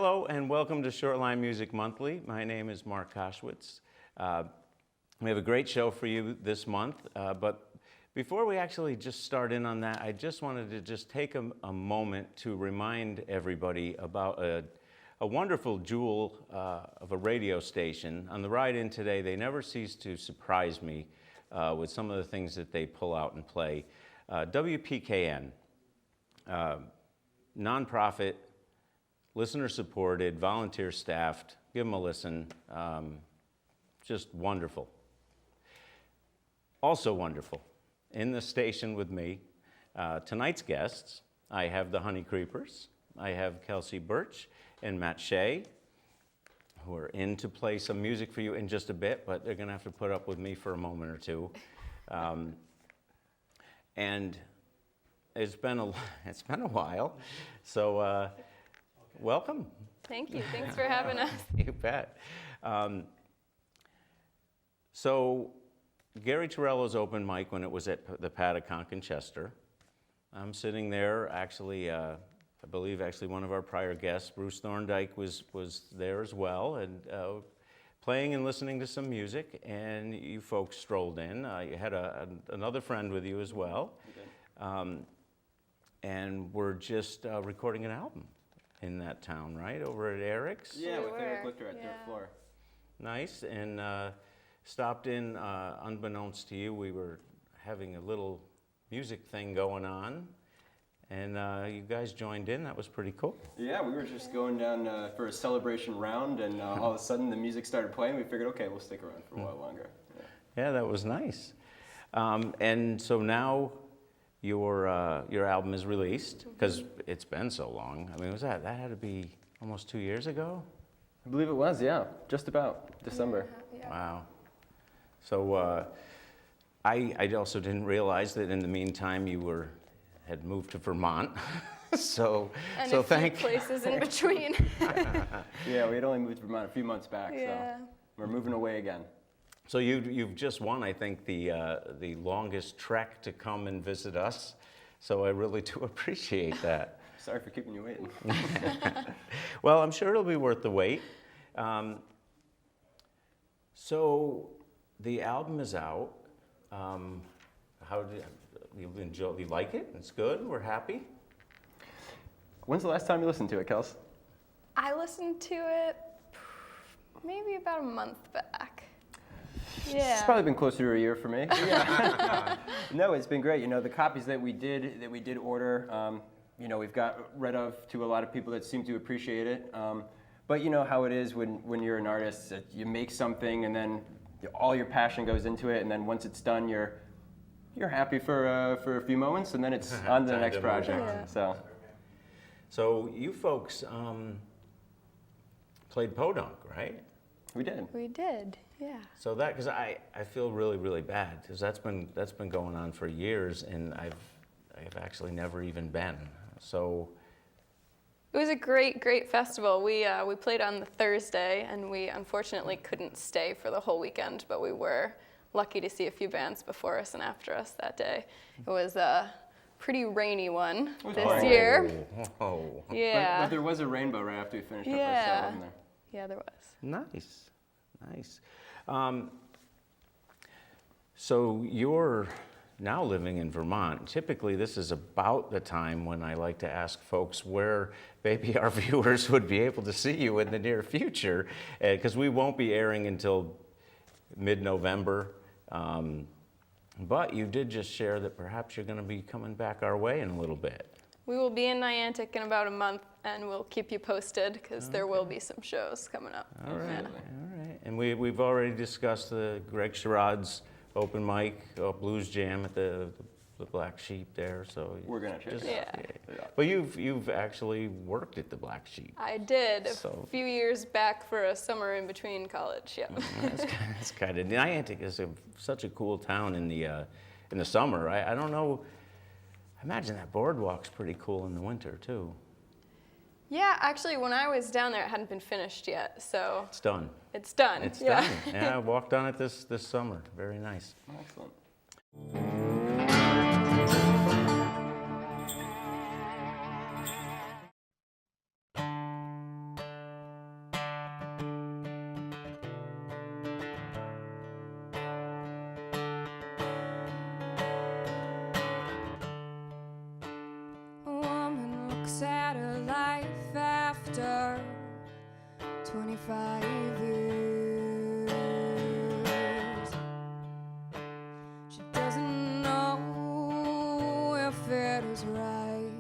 Hello and welcome to Shoreline Music Monthly. My name is Mark Koshwitz. We have a great show for you this month, but before we actually just start in on that, I just wanted to just take a moment to remind everybody about a wonderful jewel of a radio station. On the ride in today, they never cease to surprise me with some of the things that they pull out and play. WPKN, nonprofit, listener-supported, volunteer-staffed. Give them a listen. Just wonderful. Also wonderful, in the station with me, tonight's guests, I have the honeycreepers. I have Kelsey Birch and Matt Shea, who are in to play some music for you in just a bit, but they're going to have to put up with me for a moment or two. And it's been a while, so welcome. Thank you. Thanks for having us. You bet. So Gary Torello's open mic when it was at the Pataconk in Chester. I'm sitting there, actually, I believe actually one of our prior guests, Bruce Thorndike, was there as well, and playing and listening to some music, and you folks strolled in. You had another friend with you as well. Okay. And we're just recording an album in that town, right? Over at Eric's? Yeah, with Eric Lichter at their floor. Nice, and stopped in, unbeknownst to you, we were having a little music thing going on, and you guys joined in. That was pretty cool. Yeah, we were just going down for a celebration round, and all of a sudden the music started playing. We figured, okay, we'll stick around for a while longer. Yeah, that was nice. And so now your album is released, because it's been so long. I mean, that had to be almost 2 years ago? I believe it was, yeah, just about December. Yeah. Wow. So I also didn't realize that in the meantime you had moved to Vermont. so a few places in between. Yeah, we had only moved to Vermont a few months back, so we're moving away again. So you've just won, I think, the longest trek to come and visit us. So I really do appreciate that. Sorry for keeping you waiting. Well, I'm sure it'll be worth the wait. So the album is out. How do you enjoy? You like it? It's good. We're happy. When's the last time you listened to it, Kels? I listened to it maybe about a month back. Yeah. It's probably been closer to a year for me. Yeah. No, it's been great. You know, the copies that we did order, you know, we've got rid of to a lot of people that seem to appreciate it. But you know how it is when you're an artist, you make something and then all your passion goes into it, and then once it's done, you're happy for a few moments, and then it's on to the next project. Yeah. So you folks played Podunk, right? We did. We did, yeah. So because I feel really, really bad, because that's been going on for years, and I've actually never even been. So it was a great festival. We played on the Thursday, and we unfortunately couldn't stay for the whole weekend, but we were lucky to see a few bands before us and after us that day. It was a pretty rainy one this year. Oh. Yeah. But there was a rainbow right after we finished up our set, wasn't there? Yeah, there was. Nice. So you're now living in Vermont. Typically, this is about the time when I like to ask folks where maybe our viewers would be able to see you in the near future, because we won't be airing until mid-November. But you did just share that perhaps you're going to be coming back our way in a little bit. We will be in Niantic in about a month, and we'll keep you posted, because there will be some shows coming up. All right, all right. And we've already discussed the Greg Sherrod's open mic, Blues Jam at the Black Sheep there. So we're gonna check it out. Yeah. But you've actually worked at the Black Sheep. I did a few years back for a summer in between college. Yeah. That's kind of Niantic is such a cool town in the summer. I don't know. I imagine that boardwalk's pretty cool in the winter too. Yeah, actually, when I was down there, it hadn't been finished yet, so. It's done. It's done. It's done. Yeah, I walked on it this summer. Very nice. Excellent. looks at her life after 25 years. She doesn't know if it is right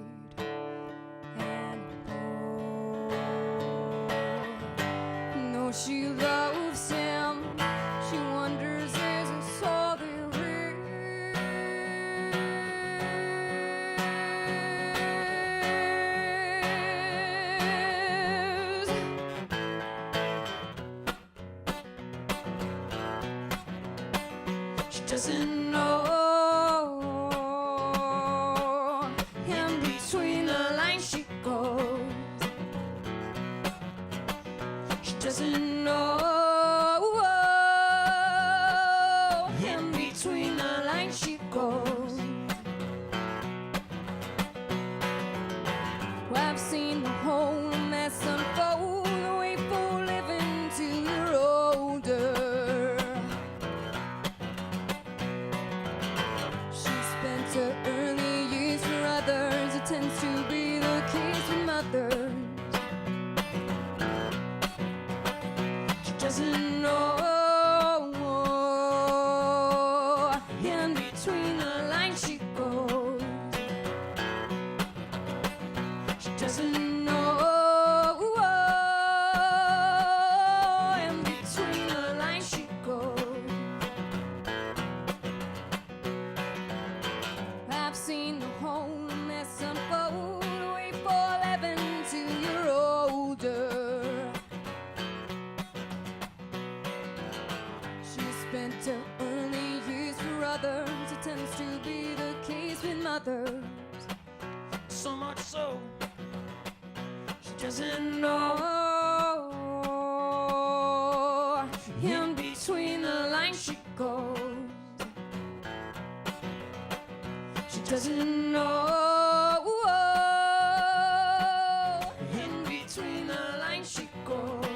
anymore. No, she loves him. She wonders, is this all there is? She doesn't know. In between the lines she goes. She doesn't know. In between the lines she goes. Well, I've seen the whole mess unfold. The way for living till you're older. She spent her early years for others. It tends to be the case with mothers. She doesn't know. In between the lines she goes. She doesn't know. In between the lines she goes. I've seen the whole mess unfold. Wait for 11 till you're older. She spent her early years for others. It tends to be the case with mothers. So much so, she doesn't know. In between the lines she goes. She doesn't know. In between the lines she goes.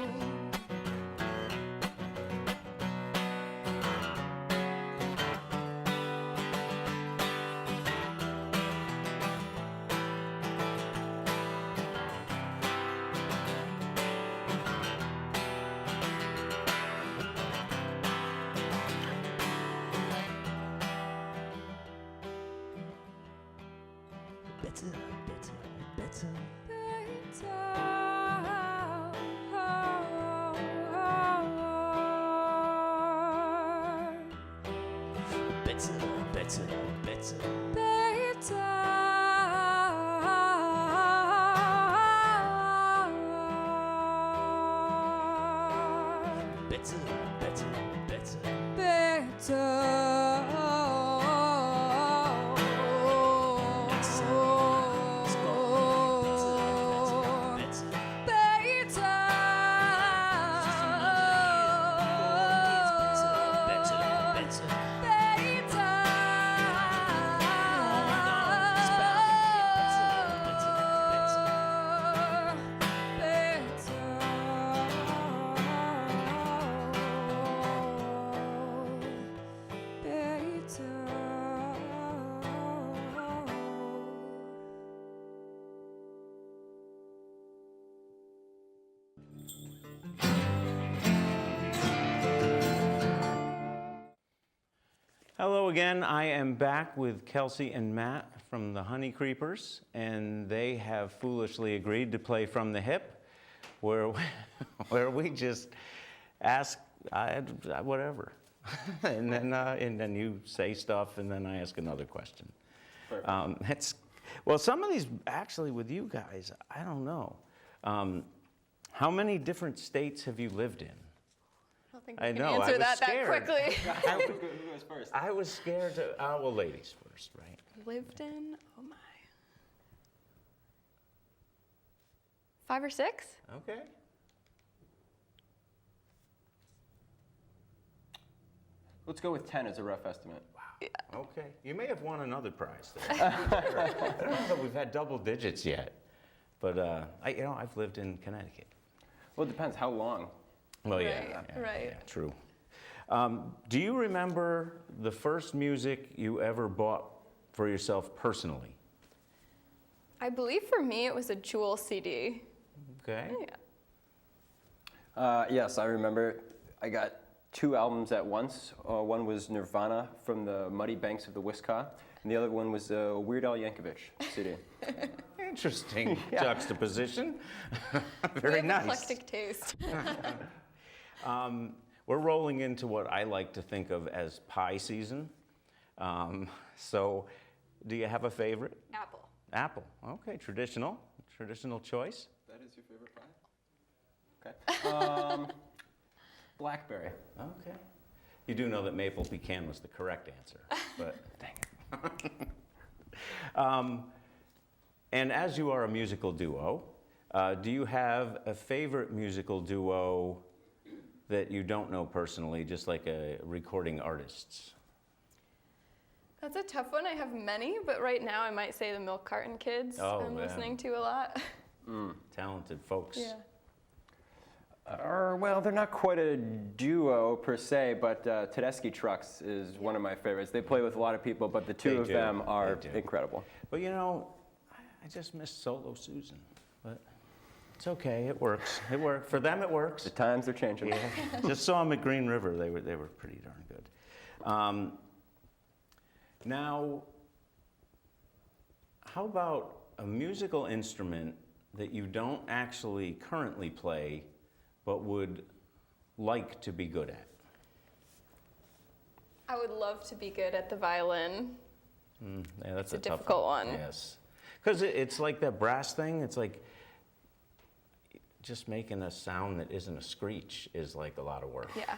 Better, better, better. Better, better, better. Better, better, better. Hello again. I am back with Kelsey and Matt from the Honeycreepers, and they have foolishly agreed to play From the Hip, where we just ask whatever, and then you say stuff, and then I ask another question. Well, some of these actually with you guys, I don't know. How many different states have you lived in? I don't think I we can know, I answer was that scared. quickly. Who goes first? I was scared to, well, ladies first, right? Lived in, oh my. 5 or 6? Okay. Let's go with 10 as a rough estimate. Okay. You may have won another prize there. I don't know that we've had double digits yet, but I've lived in Connecticut. Well, it depends how long. Well, yeah, Right, yeah, right. yeah, true. Do you remember the first music you ever bought for yourself personally? I believe for me it was a Jewel CD. Okay. Yeah. Yes, I remember. I got 2 albums at once. One was Nirvana from the Muddy Banks of the Wisconsin, and the other one was a Weird Al Yankovic CD. Interesting juxtaposition. Very We have nice. eclectic taste. We're rolling into what I like to think of as pie season. So, do you have a favorite? Apple. Apple. Okay, traditional choice. That is your favorite pie? Okay. Blackberry. Okay. You do know that maple pecan was the correct answer, but dang it. And as you are a musical duo, do you have a favorite musical duo that you don't know personally, just like recording artists? That's a tough one. I have many, but right now I might say the Milk Carton Kids. Oh, I'm man. listening to a lot. Talented folks. Yeah. Well, they're not quite a duo per se, but Tedeschi Trucks is one of my favorites. They play with a lot of people, but the two They of do. them are They do. incredible. But you know, I just miss Solo Susan. But it's okay. It works. It works for them. It works. The times are changing. Yeah. Just saw them at Green River. They were pretty darn good. Now, how about a musical instrument that you don't actually currently play, but would like to be good at? I would love to be good at the violin. Yeah, that's It's a tough difficult one. Yes, because it's like that brass thing. It's like just making a sound that isn't a screech is like a lot of work. Yeah.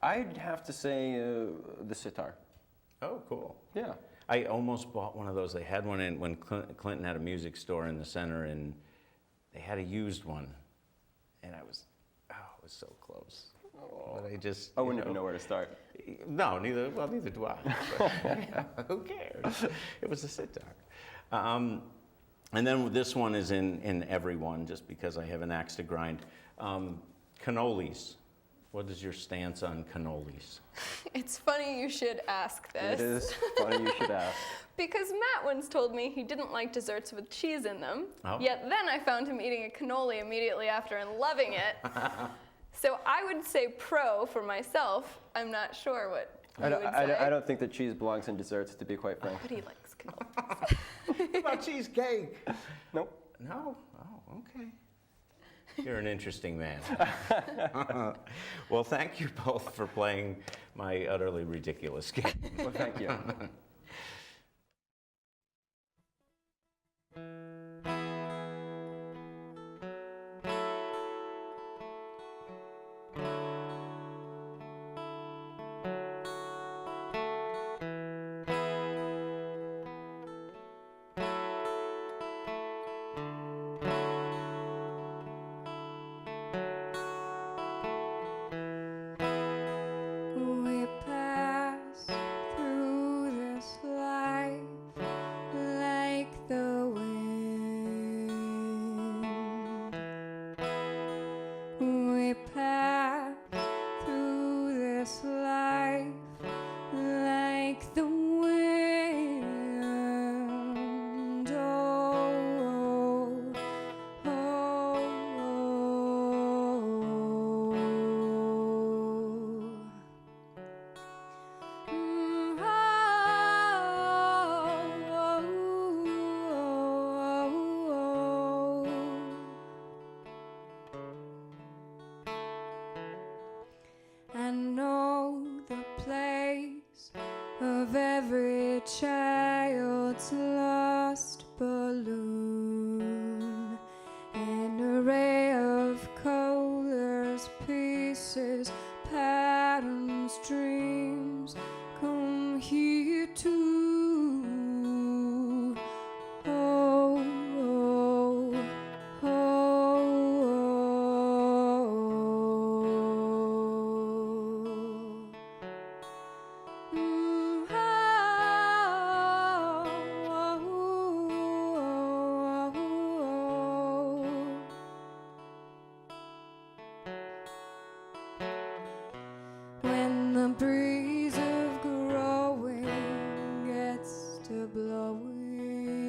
I'd have to say the sitar. Oh, cool. Yeah. I almost bought one of those. They had one in when Clinton had a music store in the center, and they had a used one, and it was so close. But I just I wouldn't even know where to start. No, neither do I. But, who cares? It was a sitar. And then this one is in everyone, just because I have an axe to grind. Cannolis. What is your stance on cannolis? It's funny you should ask this. It is funny you should ask. Because Matt once told me he didn't like desserts with cheese in them. Oh. Yet then I found him eating a cannoli immediately after and loving it. So I would say pro for myself. I'm not sure what you would say. I don't think that cheese belongs in desserts, to be quite frank. But he likes cannolis. What about cheesecake? Nope. No? Oh, okay. You're an interesting man. Well, thank you both for playing my utterly ridiculous game. Well, thank you. We pass through this life like the wind. We pass through this life like the wind. Oh, oh, I know the place of every child's lost balloon, an array of colors, pieces, patterns, dreams come here too. Oh, oh, when the breeze of growing gets to blowing,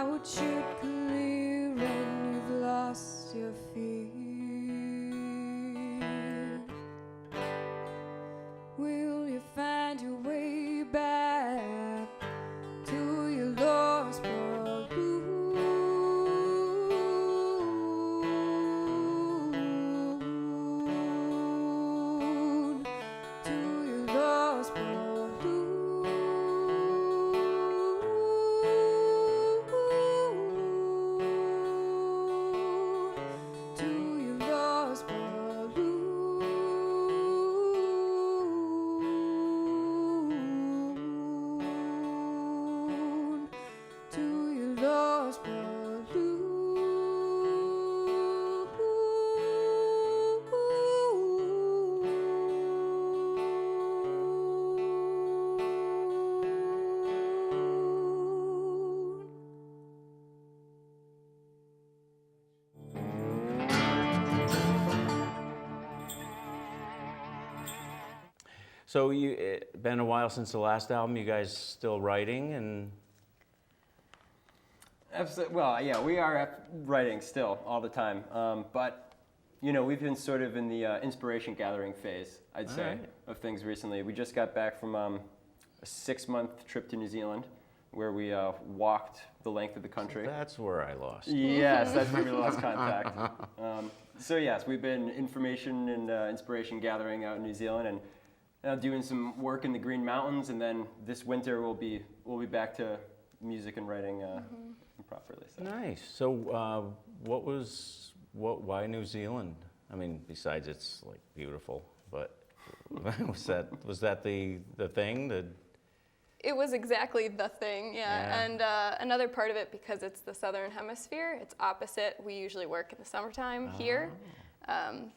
doubt should clear and you've lost your fear. Will you find your way back to your lost balloon? To your lost balloon. To your lost balloon. To your lost balloon. So it's been a while since the last album. You guys still writing and Absolutely. Well, yeah, we are writing still all the time. But, you know, we've been sort of in the inspiration gathering phase, I'd say, Alright. of things recently. We just got back from a 6-month trip to New Zealand where we walked the length of the country. that's where I lost. Yes, that's where we lost contact. So yes, we've been information and inspiration gathering out in New Zealand and doing some work in the Green Mountains, and then this winter we'll be back to music and writing properly. So. Nice. So why New Zealand? I mean, besides it's like beautiful, but was that the thing? It was exactly the thing, yeah. Yeah. And another part of it, because it's the southern hemisphere, it's opposite. We usually work in the summertime here. And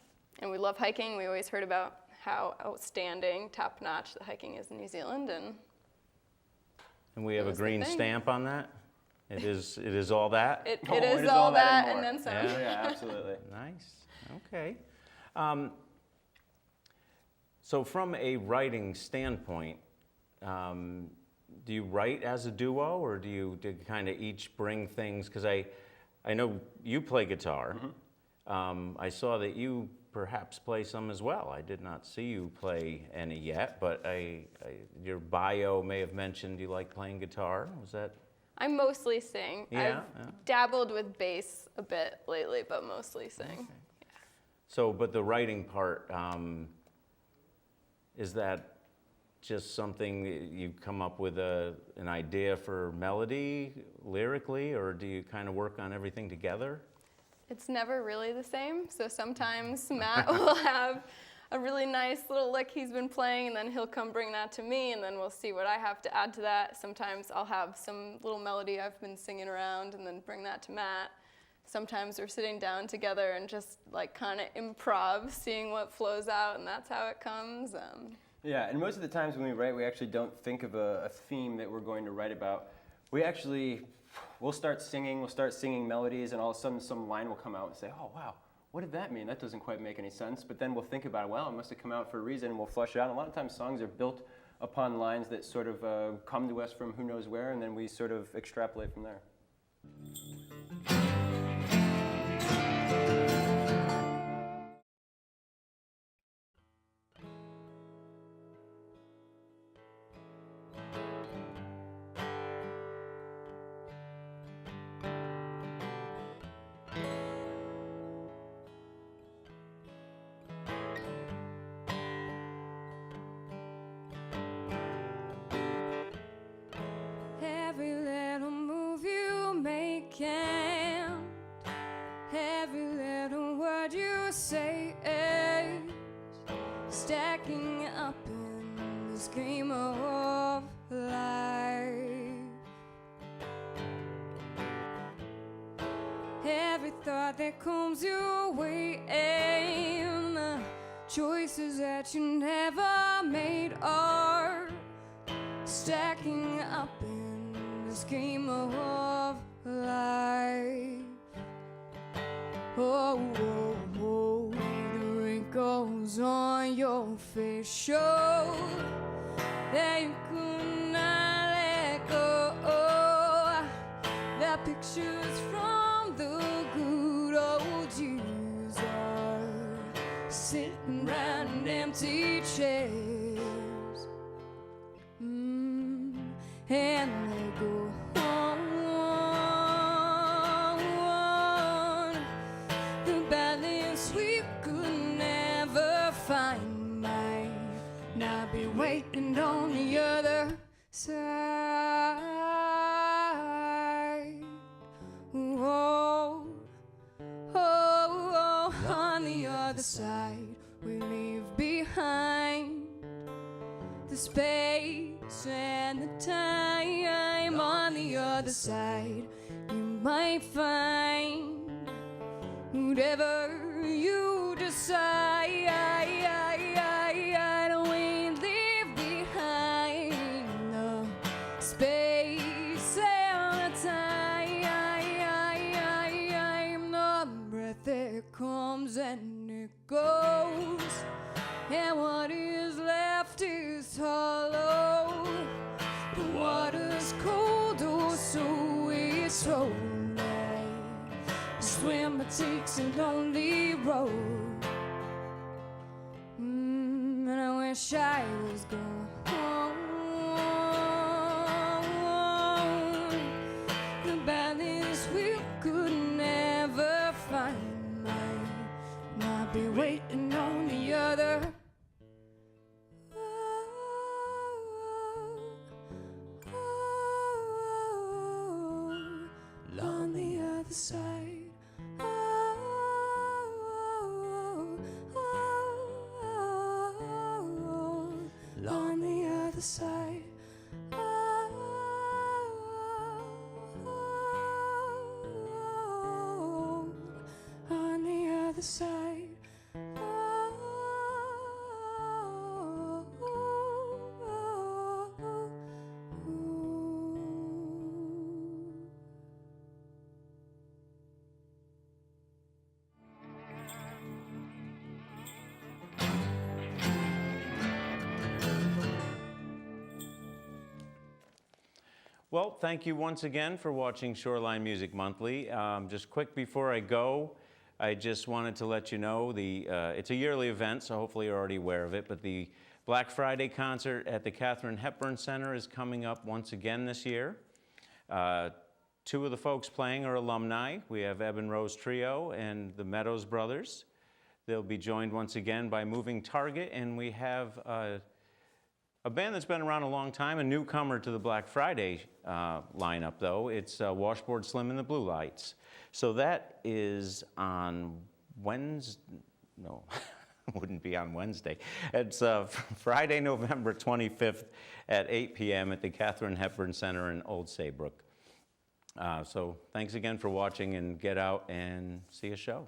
we love hiking. We always heard about how outstanding, top-notch the hiking is in New Zealand. And we have a was the green thing. stamp on that? It is all that? it Oh, is all that and then some. Yeah. Yeah, absolutely. Nice. Okay. So from a writing standpoint, do you write as a duo, or do you kind of each bring things? Because I know you play guitar. I saw that you perhaps play some as well. I did not see you play any yet, but your bio may have mentioned you like playing guitar. Was that? I mostly sing. Yeah, I've dabbled with bass a bit lately, but mostly sing. So, but the writing part, is that just something that you come up with an idea for melody lyrically, or do you kind of work on everything together? It's never really the same. So sometimes Matt will have a really nice little lick he's been playing, and then he'll come bring that to me, and then we'll see what I have to add to that. Sometimes I'll have some little melody I've been singing around and then bring that to Matt. Sometimes we're sitting down together and just like kind of improv, seeing what flows out, and that's how it comes. Yeah, and most of the times when we write, we actually don't think of a theme that we're going to write about. We'll start singing melodies, and all of a sudden some line will come out and say, oh, wow, what did that mean? That doesn't quite make any sense. But then we'll think about it, well, it must have come out for a reason, and we'll flush it out. And a lot of times songs are built upon lines that sort of come to us from who knows where, and then we sort of extrapolate from there. Every little move you make and every little word you say is stacking up in this game of life. Every thought that comes your way and the choices that you never made are stacking up in this game of life. Oh, oh, oh, the wrinkles on your face show that you could not let go. That picture pictures from the good old years are sitting round empty chairs. And they go on. The balance we could never find might not be waiting on the other side. Oh, oh, oh, on the other side we leave behind the space and the time. On the other side you might find whatever you decide. We leave behind the space and the time. The breath that comes and it goes, and what is left is hollow. The water's cold, oh so it's so light. The swimmer takes a lonely road. And I wish I was gone. The balance we could never find might not be waiting on the other. On the other side. On the other side. On the other side. Well, thank you once again for watching Shoreline Music Monthly. Just quick before I go, I just wanted to let you know it's a yearly event, so hopefully you're already aware of it, but the Black Friday concert at the Katharine Hepburn Center is coming up once again this year. Two of the folks playing are alumni. We have Eben Rose Trio and the Meadows Brothers. They'll be joined once again by Moving Target, and we have a band that's been around a long time, a newcomer to the Black Friday lineup, though. It's Washboard Slim and the Blue Lights. So that is on Wednesday. No, wouldn't be on Wednesday. It's Friday, November 25th at 8 p.m. at the Katharine Hepburn Center in Old Saybrook. So thanks again for watching, and get out and see a show.